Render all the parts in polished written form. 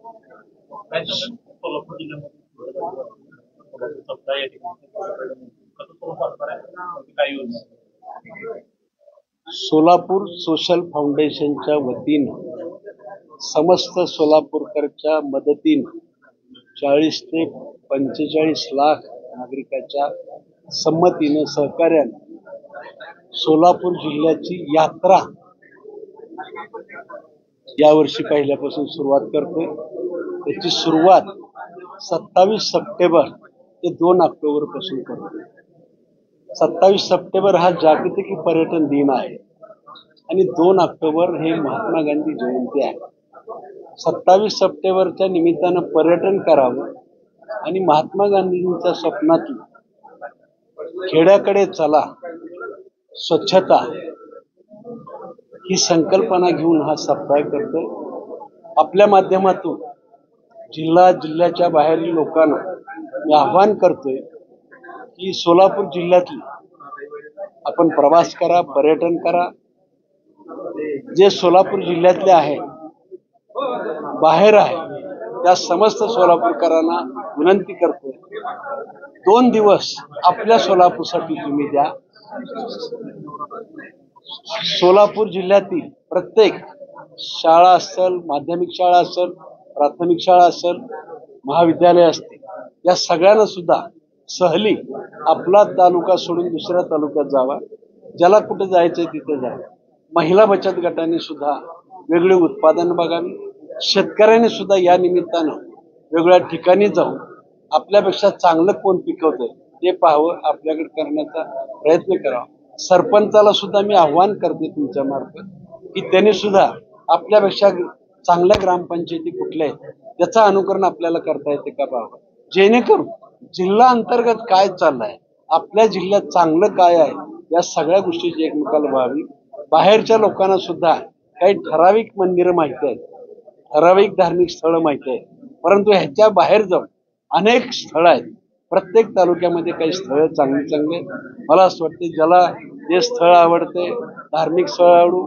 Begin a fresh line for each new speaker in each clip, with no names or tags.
काय सांगाल सोलापूर जिल्ह्यामध्ये सप्ताह या ठिकाणी कसं स्वरूप असणार आहे, काय योजना?
सोलापूर सोशल फाउंडेशनच्या वतीनं समस्त सोलापूरकरच्या मदतीनं 40 ते 45 लाख नागरिकाच्या संमतीनं सहकार्यानं सोलापूर जिल्ह्याची यात्रा यावर्षी पहिल्यापासून सुरुवात करतोय. त्याची सुरुवात 27 सप्टेंबर ते 2 ऑक्टोबर पासून करतोय. 27 सप्टेंबर हा जागतिक पर्यटन दिन आहे आणि 2 ऑक्टोबर हे महात्मा गांधी जयंती आहे. 27 सप्टेंबरच्या निमित्तानं पर्यटन करावं आणि महात्मा गांधींच्या स्वप्नातून खेड्याकडे चला, स्वच्छता ही संकल्पना घेऊन हा सप्ताह करतोय. आपल्या माध्यमातून जिल्ह्याच्या बाहेरील लोकांना मी आव्हान करतोय की सोलापूर जिल्ह्यातली आपण प्रवास करा, पर्यटन करा. जे सोलापूर जिल्ह्यातले आहे, बाहेर आहे, त्या समस्त सोलापूरकरांना विनंती करतोय, 2 दिवस आपल्या सोलापूरसाठी तुम्ही द्या. सोलापूर जिल्ह्यातील प्रत्येक शाळा असेल, माध्यमिक शाळा असेल, प्राथमिक शाळा असेल, महाविद्यालय असतील, या सगळ्यांना सुद्धा सहली आपला तालुका सोडून दुसऱ्या तालुक्यात जावा. ज्याला कुठे जायचंय तिथे जावं. महिला बचत गटांनी सुद्धा वेगळे उत्पादन बघावी. शेतकऱ्यांनी सुद्धा या निमित्तानं वेगळ्या ठिकाणी जाऊन आपल्यापेक्षा चांगलं कोण पिकवतंय ते पाहावं, आपल्याकडे करण्याचा प्रयत्न करावा. सरपंचाला सुद्धा मी आव्हान करते तुमच्या मार्फत की त्यांनी सुद्धा आपल्यापेक्षा चांगल्या ग्रामपंचायती कुठल्या आहेत त्याचं अनुकरण आपल्याला करता येते का पाहावं, जेणेकरून जिल्हा अंतर्गत काय चाललंय, आपल्या जिल्ह्यात चांगलं काय आहे, या सगळ्या गोष्टीची एकमेकाला व्हावी. बाहेरच्या लोकांना सुद्धा काही ठराविक मंदिरं माहिती आहेत, ठराविक धार्मिक स्थळं माहिती आहेत, परंतु ह्याच्या बाहेर जाऊन अनेक स्थळं आहेत. प्रत्येक तालुक्यामध्ये काही स्थळं चांगली मला असं वाटतं ज्याला जे स्थळ आवडते, धार्मिक स्थळ आवडू,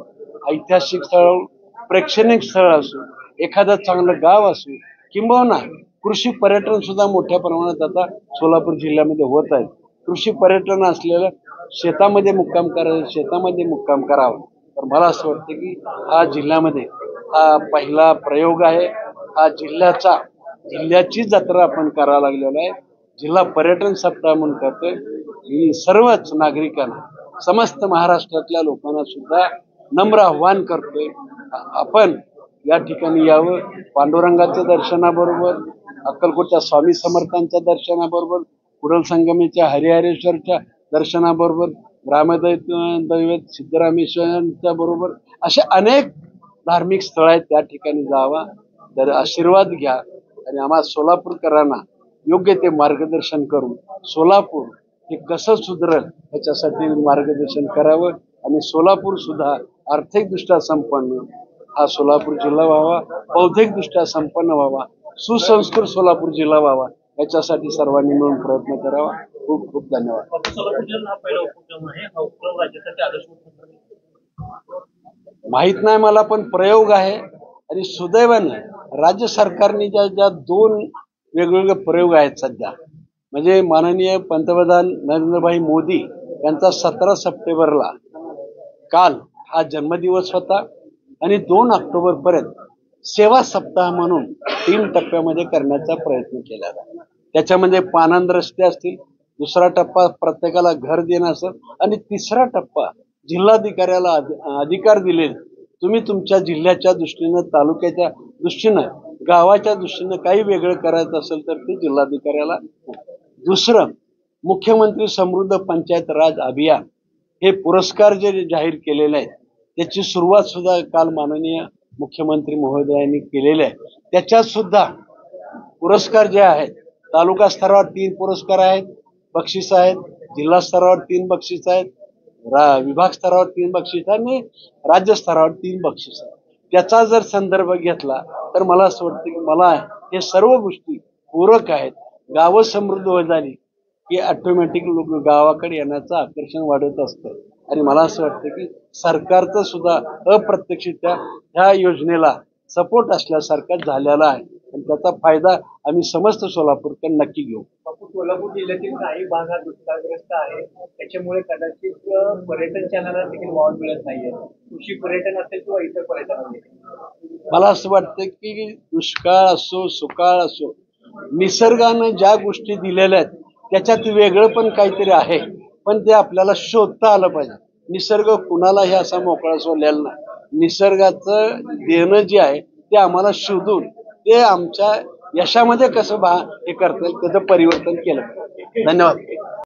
ऐतिहासिक स्थळ आवडू, प्रेक्षणिक स्थळ असू, एखादं चांगलं गाव असू, किंबहुना कृषी पर्यटन सुद्धा मोठ्या प्रमाणात आता सोलापूर जिल्ह्यामध्ये होत आहे. कृषी पर्यटन असलेलं शेतामध्ये मुक्काम करावा. तर मला असं वाटतं की हा जिल्ह्यामध्ये हा पहिला प्रयोग आहे. हा जिल्ह्याची जत्रा आपण करायला लागलेला आहे. जिल्हा पर्यटन सप्ताह म्हणून करतोय. मी सर्वच नागरिकांना, समस्त महाराष्ट्रातल्या लोकांना सुद्धा नम्र आव्हान करतोय, आपण या ठिकाणी यावं. पांडुरंगाच्या दर्शनाबरोबर, अक्कलकोटच्या स्वामी समर्थांच्या दर्शनाबरोबर, कुडल संगमेच्या हरिहरेश्वरच्या दर्शनाबरोबर, ग्रामदैवत सिद्धरामेश्वरांच्या बरोबर असे अनेक धार्मिक स्थळ आहेत, त्या ठिकाणी जावा, तर आशीर्वाद घ्या आणि आम्हा सोलापूरकरांना योग्य ते मार्गदर्शन करून सोलापूर हे कसं सुधरेल याच्यासाठी मार्गदर्शन करावं. आणि सोलापूर सुद्धा आर्थिकदृष्ट्या संपन्न हा सोलापूर जिल्हा व्हावा, बौद्धिकदृष्ट्या संपन्न व्हावा, सुसंस्कृत सोलापूर जिल्हा व्हावा, याच्यासाठी सर्वांनी मिळून प्रयत्न करावा. खूप खूप धन्यवाद.
सोलापूर जिल्हा हा पहिला उपक्रम आहे, हा उपक्रम राज्यासाठी आदर्श
माहित नाही मला, पण प्रयोग आहे. आणि सुदैवानं राज्य सरकारने ज्या 2 वेगवेगळे प्रयोग आहेत सध्या, म्हणजे माननीय पंतप्रधान नरेंद्रभाई मोदी यांचा 17 सप्टेंबरला काल हा जन्मदिवस होता आणि 2 ऑक्टोबर पर्यंत सेवा सप्ताह म्हणून 3 टप्प्यामध्ये करण्याचा प्रयत्न केला आहे. त्याच्यामध्ये पानंद रस्ते असतील, दुसरा टप्पा प्रत्येकाला घर देणं असेल आणि तिसरा टप्पा जिल्हाधिकाऱ्याला अधिकार दिले, तुम्ही तुमच्या जिल्ह्याच्या दृष्टीनं, तालुक्याच्या दृष्टीनं, गावाच्या दृष्टीनं काही वेगळं करायचं असेल तर ते जिल्हाधिकाऱ्याला. दुसरं, मुख्यमंत्री समृद्ध पंचायत राज अभियान हे पुरस्कार जे जाहीर केलेले आहेत त्याची सुरुवात सुद्धा काल माननीय मुख्यमंत्री महोदयांनी केलेले आहे. त्याच्यात सुद्धा पुरस्कार जे आहेत, तालुका स्तरावर 3 पुरस्कार आहेत, बक्षीस आहेत, जिल्हा स्तरावर 3 बक्षीस आहेत, विभाग स्तरावर 3 बक्षीस आणि राज्य स्तरावर 3 बक्षीस आहेत. त्याचा जर संदर्भ घेतला तर मला असं वाटतं की मला हे सर्व गोष्टी पूरक आहेत. गावं समृद्ध होत झाली की ऑटोमॅटिक लोक गावाकडे येण्याचं आकर्षण वाढत असतं. आणि मला असं वाटतं की सरकारचं सुद्धा अप्रत्यक्षरित्या ह्या योजनेला सपोर्ट असल्यासारखं झालेला आहे. आणि त्याचा फायदा आम्ही समस्त सोलापूरकर नक्की घेऊ.
सोलापूर जिल्ह्यातील काही भाग हा दुष्काळग्रस्त आहे, त्याच्यामुळे कदाचित पर्यटन क्षेत्राला देखील वाव मिळत नाहीये. कृषी पर्यटन असेल किंवा इतर पर्यटन असेल.
मला असं वाटतं की दुष्काळ असो सुकाळ असो, निसर्गानं ज्या गोष्टी दिलेल्या आहेत त्याच्यात वेगळं पण काहीतरी आहे, पण ते आपल्याला शोधता आलं पाहिजे. निसर्ग कुणालाही असा मोकळा सोडलेला नाही. निसर्गाचं देणं जे आहे ते आम्हाला शोधून ते आमच्या यशामध्ये कसं हे करता येईल त्याचं परिवर्तन केलं. धन्यवाद.